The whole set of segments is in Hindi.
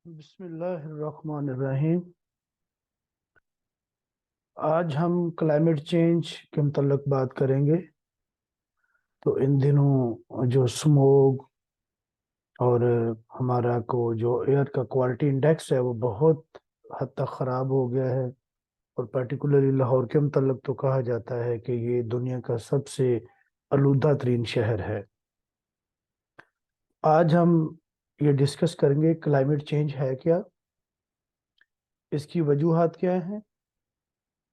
बिस्मिल्लाहिर्रहमानिर्रहीम। आज हम क्लाइमेट चेंज के मुतल्लिक बात करेंगे। तो इन दिनों जो स्मोग और हमारा को जो एयर का क्वालिटी इंडेक्स है वो बहुत हद तक ख़राब हो गया है। और पर्टिकुलरली लाहौर के मुतल्लिक तो कहा जाता है कि ये दुनिया का सबसे आलूदा तरीन शहर है। आज हम ये डिस्कस करेंगे क्लाइमेट चेंज है क्या, इसकी वजूहात क्या हैं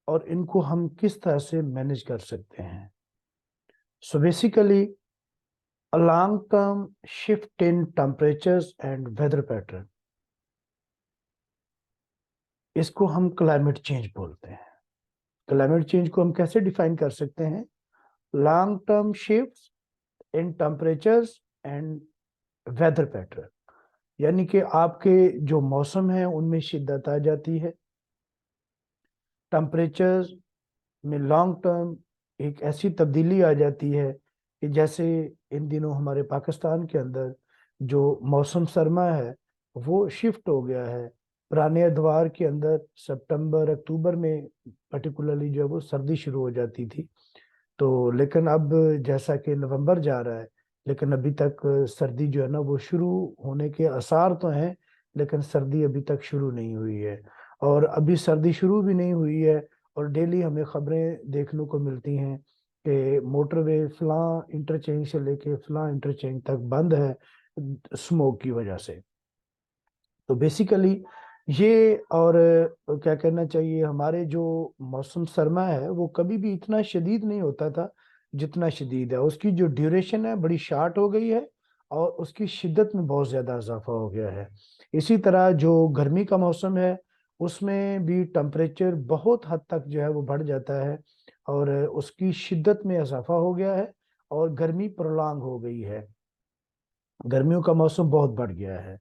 और इनको हम किस तरह से मैनेज कर सकते हैं। So basically a long-term shift in temperatures and weather pattern, इसको हम क्लाइमेट चेंज बोलते हैं। क्लाइमेट चेंज को हम कैसे डिफाइन कर सकते हैं? Long term shift in temperatures and weather pattern, यानी कि आपके जो मौसम है उनमें शिद्दत आ जाती है। टेम्परेचर्स में लॉन्ग टर्म एक ऐसी तब्दीली आ जाती है कि जैसे इन दिनों हमारे पाकिस्तान के अंदर जो मौसम सरमा है वो शिफ्ट हो गया है। पुराने अदवार के अंदर सितंबर अक्टूबर में पर्टिकुलरली जो है वो सर्दी शुरू हो जाती थी। तो लेकिन अब जैसा कि नवंबर जा रहा है, लेकिन अभी तक सर्दी जो है ना वो शुरू होने के आसार तो हैं, लेकिन सर्दी अभी तक शुरू नहीं हुई है। और अभी सर्दी शुरू भी नहीं हुई है और डेली हमें खबरें देखने को मिलती हैं कि मोटरवे फलां इंटरचेंज से लेके फलां इंटरचेंज तक बंद है स्मोक की वजह से। तो बेसिकली ये और क्या कहना चाहिए, हमारे जो मौसम सरमा है वो कभी भी इतना शदीद नहीं होता था जितना शदीद है। उसकी जो ड्यूरेशन है बड़ी शार्ट हो गई है और उसकी शिद्दत में बहुत ज़्यादा इजाफा हो गया है। इसी तरह जो गर्मी का मौसम है उसमें भी टेम्परेचर बहुत हद तक जो है वो बढ़ जाता है और उसकी शिद्दत में इजाफा हो गया है और गर्मी प्रोलॉन्ग हो गई है। गर्मियों का मौसम बहुत बढ़ गया है।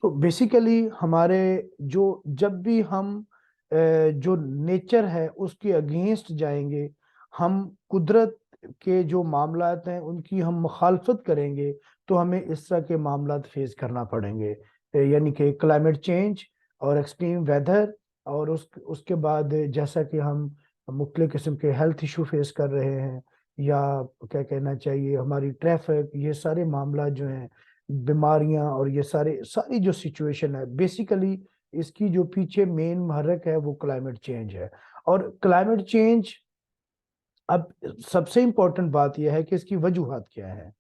तो बेसिकली हमारे जो जब भी हम जो नेचर है उसके अगेंस्ट जाएंगे, हम कुदरत के जो मामलात हैं उनकी हम मुखालफत करेंगे, तो हमें इस तरह के मामलात फेस करना पड़ेंगे। यानी कि क्लाइमेट चेंज और एक्सट्रीम वेदर, और उसके बाद जैसा कि हम मुख्तलिफ किस्म के हेल्थ इशू फेस कर रहे हैं, या क्या कहना चाहिए हमारी ट्रैफिक, ये सारे मामला जो हैं, बीमारियां और ये सारी जो सिचुएशन है, बेसिकली इसकी जो पीछे मेन महरक है वो क्लाइमेट चेंज है। और क्लाइमेट चेंज, अब सबसे इंपॉर्टेंट बात यह है कि इसकी वजूहात क्या है।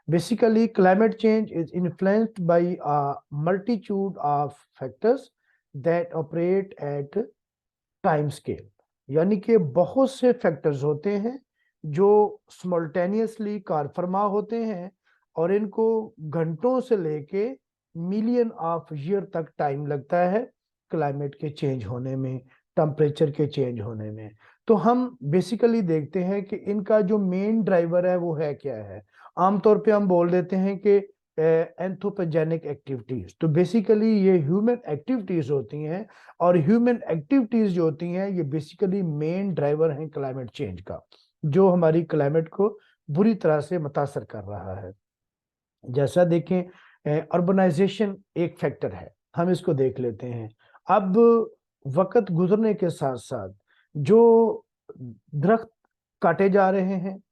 Basically climate change is influenced by a multitude of factors that operate at time scale, यानी कि बहुत से फैक्टर्स होते हैं जो सिमल्टेनियसली कार फरमा होते हैं और इनको घंटों से लेके मिलियन ऑफ ईयर तक टाइम लगता है क्लाइमेट के चेंज होने में, टेम्परेचर के चेंज होने में। तो हम बेसिकली देखते हैं कि इनका जो मेन ड्राइवर है वो है क्या है। आमतौर पे हम बोल देते हैं कि एंथ्रोपोजेनिक एक्टिविटीज। तो बेसिकली ये ह्यूमन एक्टिविटीज होती हैं और ह्यूमन एक्टिविटीज जो होती हैं ये बेसिकली मेन ड्राइवर हैं क्लाइमेट चेंज का, जो हमारी क्लाइमेट को बुरी तरह से मुतासर कर रहा है। जैसा देखें, अर्बनाइजेशन एक फैक्टर है, हम इसको देख लेते हैं। अब वक्त गुजरने के साथ साथ जो दरख्त काटे जा रहे हैं,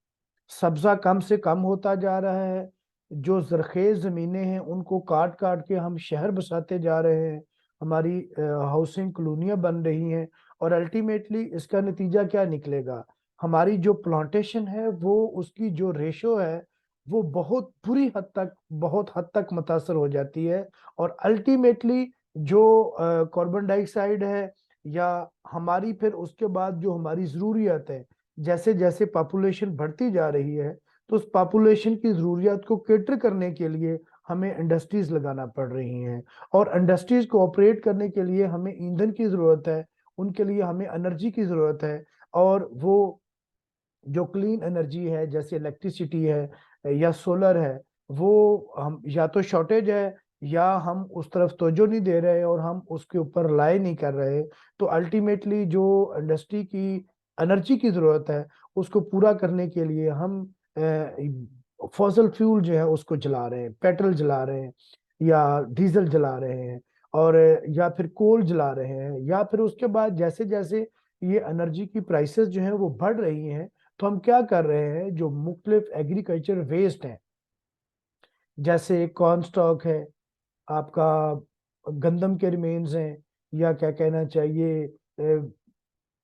सब्जा कम से कम होता जा रहा है, जो जरखेज जमीनें हैं उनको काट काट के हम शहर बसाते जा रहे हैं, हमारी हाउसिंग कॉलोनियां बन रही हैं। और अल्टीमेटली इसका नतीजा क्या निकलेगा? हमारी जो प्लांटेशन है वो उसकी जो रेशो है वो बहुत हद तक मुतासर हो जाती है। और अल्टीमेटली जो कार्बन डाइऑक्साइड है, या हमारी फिर उसके बाद जो हमारी ज़रूरियात है, जैसे जैसे पॉपुलेशन बढ़ती जा रही है, तो उस पॉपुलेशन की ज़रूरियात को कैटर करने के लिए हमें इंडस्ट्रीज लगाना पड़ रही हैं। और इंडस्ट्रीज को ऑपरेट करने के लिए हमें ईंधन की ज़रूरत है, उनके लिए हमें एनर्जी की ज़रूरत है। और वो जो क्लीन एनर्जी है जैसे इलेक्ट्रिसिटी है या सोलर है, वो हम या तो शॉर्टेज है या हम उस तरफ तवज्जो नहीं दे रहे और हम उसके ऊपर रिलाई नहीं कर रहे। तो अल्टीमेटली जो इंडस्ट्री की एनर्जी की ज़रूरत है उसको पूरा करने के लिए हम फॉसल फ्यूल जो है उसको जला रहे हैं, पेट्रोल जला रहे हैं या डीजल जला रहे हैं। और या फिर कोल जला रहे हैं, या फिर उसके बाद जैसे जैसे ये एनर्जी की प्राइसेस जो हैं वो बढ़ रही हैं, तो हम क्या कर रहे हैं, जो मुख्तलिफ एग्रीकल्चर वेस्ट हैं, जैसे कॉर्न स्टॉक है आपका, गंदम के रिमेन्स हैं, या क्या कहना चाहिए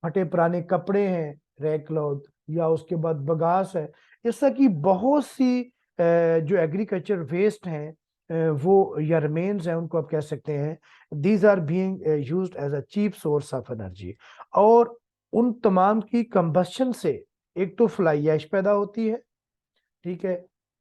फटे पुराने कपड़े हैं, रैक क्लॉथ, या उसके बाद बगास है, इस तरह की बहुत सी जो एग्रीकल्चर वेस्ट हैं वो या रिमेन्स हैं, उनको आप कह सकते हैं, these are being used as a cheap source of energy. और उन तमाम की कंबस्शन से एक तो फ्लाई ऐश पैदा होती है, ठीक है,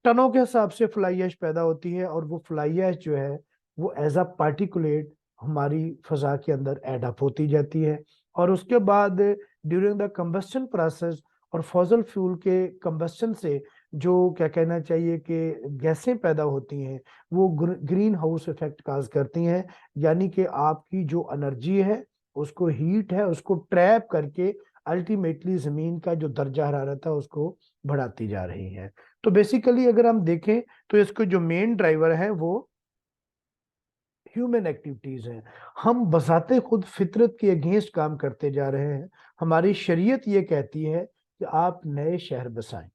टनों के हिसाब से फ्लाई ऐश पैदा होती है, और वो फ्लाई ऐश जो है वो एज अ पार्टिकुलेट हमारी फजा के अंदर एड अप होती जाती है। और उसके बाद ड्यूरिंग द कंबस्शन प्रोसेस और फॉसल फ्यूल के कंबस्शन से जो क्या कहना चाहिए कि गैसें पैदा होती हैं, वो ग्रीन हाउस इफेक्ट काज करती हैं, यानी कि आपकी जो एनर्जी है, उसको हीट है, उसको ट्रैप करके अल्टीमेटली जमीन का जो दर्जा हरारत है उसको बढ़ाती जा रही है। तो बेसिकली अगर हम देखें तो इसको जो मेन ड्राइवर है वो ह्यूमन एक्टिविटीज हैं। हम बजाते खुद फितरत के अगेंस्ट काम करते जा रहे हैं। हमारी शरीयत ये कहती है कि आप नए शहर बसाएं,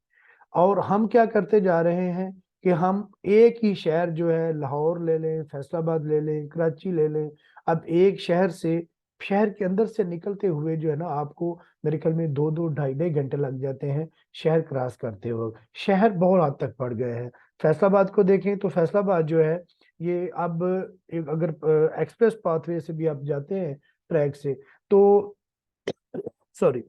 और हम क्या करते जा रहे हैं कि हम एक ही शहर जो है, लाहौर ले लें, फैसलाबाद ले लें, कराची ले लें, अब एक शहर से, शहर के अंदर से निकलते हुए जो है ना, आपको मेरे ख्याल में 2-2 ढाई-ढाई घंटे लग जाते हैं शहर क्रॉस करते हुए। शहर बहुत हद तक बढ़ गए हैं। फैसलाबाद को देखें तो फैसलाबाद जो है ये अब एक, अगर एक्सप्रेस पाथवे से भी आप जाते हैं ट्रैक से, तो सॉरी,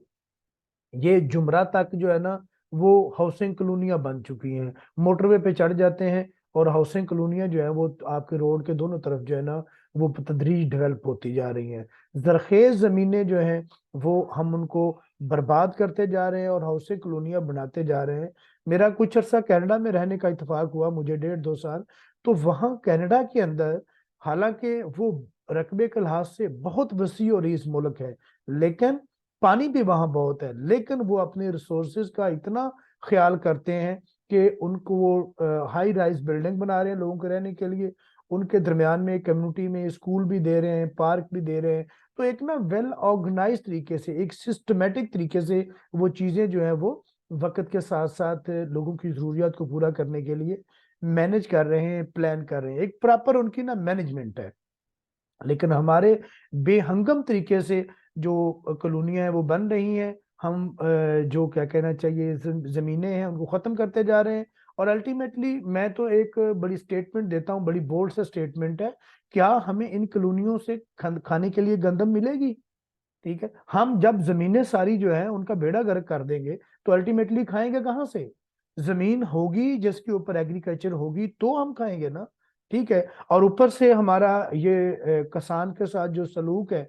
ये जुमरा तक जो है ना वो हाउसिंग कॉलोनियां बन चुकी हैं। मोटरवे पे चढ़ जाते हैं और हाउसिंग कॉलोनियां जो है वो आपके रोड के दोनों तरफ जो है ना वो तदरीज डेवलप होती जा रही हैं। जरखेज जमीनें जो हैं वो हम उनको बर्बाद करते जा रहे हैं और हाउसिंग कॉलोनियां बनाते जा रहे हैं। मेरा कुछ अर्सा कनाडा में रहने का इत्तेफाक हुआ, मुझे 1.5-2 साल, तो वहाँ कनाडा के अंदर हालांकि वो रकबे के लिहाज से बहुत वसी और इस मुल्क है, लेकिन पानी भी वहां बहुत है, लेकिन वो अपने रिसोर्सेज का इतना ख्याल करते हैं कि उनको वो हाई राइज बिल्डिंग बना रहे हैं लोगों के रहने के लिए, उनके दरमियान में कम्युनिटी में स्कूल भी दे रहे हैं, पार्क भी दे रहे हैं। तो एक ना वेल ऑर्गेनाइज तरीके से, एक सिस्टमेटिक तरीके से वो चीजें जो है वो वक्त के साथ साथ लोगों की जरूरियात को पूरा करने के लिए मैनेज कर रहे हैं, प्लान कर रहे हैं, एक प्रॉपर उनकी ना मैनेजमेंट है। लेकिन हमारे बेहंगम तरीके से जो कॉलोनियां हैं वो बन रही हैं, हम जो क्या कहना चाहिए जमीनें हैं उनको खत्म करते जा रहे हैं। और अल्टीमेटली मैं तो एक बड़ी स्टेटमेंट देता हूँ, बड़ी बोल्ड सा स्टेटमेंट है, क्या हमें इन कॉलोनियों से खाने के लिए गंदम मिलेगी? ठीक है, हम जब जमीनें सारी जो है उनका बेड़ा गर्क कर देंगे तो अल्टीमेटली खाएंगे कहाँ से? जमीन होगी जिसके ऊपर एग्रीकल्चर होगी तो हम खाएंगे ना। ठीक है, और ऊपर से हमारा ये किसान के साथ जो सलूक है,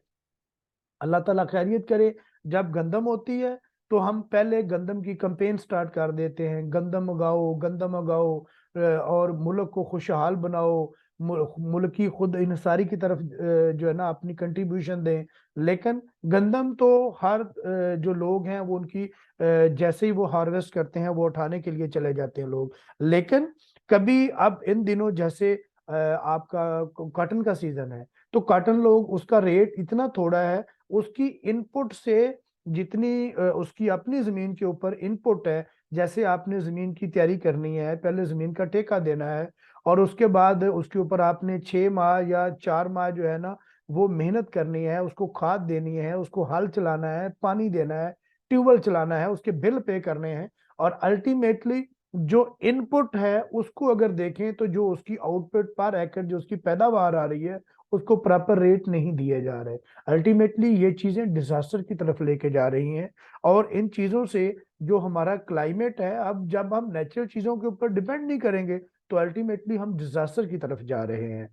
अल्लाह ताला खैरियत करे, जब गंदम होती है तो हम पहले गंदम की कंपेन स्टार्ट कर देते हैं, गंदम उगाओ, गंदम उगाओ, और मुल्क को खुशहाल बनाओ, मुल्क की खुद इंसारी की तरफ जो है ना अपनी कंट्रीब्यूशन दें। लेकिन गंदम तो हर जो लोग हैं वो उनकी जैसे ही वो हार्वेस्ट करते हैं वो उठाने के लिए चले जाते हैं लोग। लेकिन कभी अब इन दिनों जैसे आपका कॉटन का सीजन है, तो कॉटन लोग उसका रेट इतना थोड़ा है, उसकी इनपुट से जितनी उसकी अपनी जमीन के ऊपर इनपुट है, जैसे आपने जमीन की तैयारी करनी है, पहले जमीन का ठेका देना है, और उसके बाद उसके ऊपर आपने 6 माह या 4 माह जो है ना वो मेहनत करनी है, उसको खाद देनी है, उसको हल चलाना है, पानी देना है, ट्यूबवेल चलाना है, उसके बिल पे करने हैं, और अल्टीमेटली जो इनपुट है उसको अगर देखें तो जो उसकी आउटपुट पर एकड़ जो उसकी पैदावार आ रही है उसको प्रॉपर रेट नहीं दिए जा रहे। अल्टीमेटली ये चीजें डिजास्टर की तरफ लेके जा रही हैं। और इन चीजों से जो हमारा क्लाइमेट है, अब जब हम नेचुरल चीजों के ऊपर डिपेंड नहीं करेंगे तो अल्टीमेटली हम डिजास्टर की तरफ जा रहे हैं।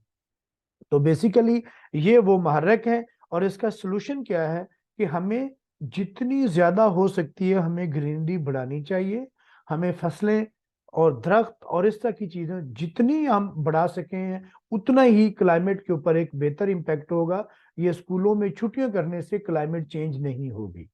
तो बेसिकली ये वो महरक है, और इसका सोल्यूशन क्या है कि हमें जितनी ज्यादा हो सकती है हमें ग्रीनरी बढ़ानी चाहिए। हमें फसलें और दरख्त और इस तरह की चीजें जितनी हम बढ़ा सकें उतना ही क्लाइमेट के ऊपर एक बेहतर इम्पैक्ट होगा। ये स्कूलों में छुट्टियां करने से क्लाइमेट चेंज नहीं होगी।